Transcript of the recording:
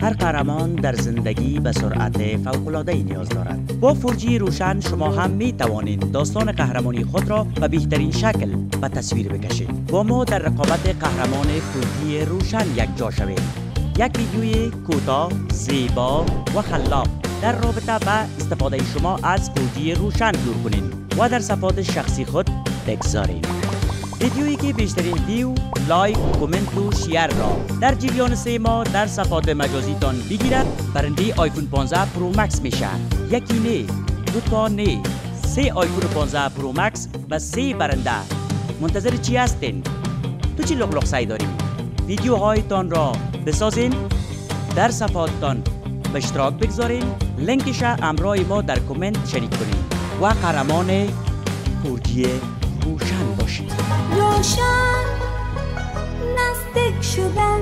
هر قهرمان در زندگی به سرعت فوق‌العاده نیاز دارد. با 4G روشن شما هم می توانید داستان قهرمانی خود را به بهترین شکل به تصویر بکشید. با ما در رقابت قهرمان 4G روشن یک جا شوید. یک ویدیوی کوتاه، زیبا و خلاق در رابطه با استفاده شما از 4G روشن جور کنید و در صفحات شخصی خود بگذارید. ویدیویی که بیشترین ویو، لایک، کامنت و شیر را در جریان 3 ماه در صفحات مجازی تان بگیرد، برنده آیفون 15 پرو مکس میشه. یکی نه، دو تا نه، 3 آیفون 15 پرو مکس و 3 برنده. منتظر چی هستین؟ تو چی لغلق سعی داری؟ ویدیوهایتان را بسازین، در صفحاتتان به اشتراک بگذارین، لینکش همراه ما در کامنت شریک کنین و قهرمان 4G روشن باشید. روشن نزدیک شدن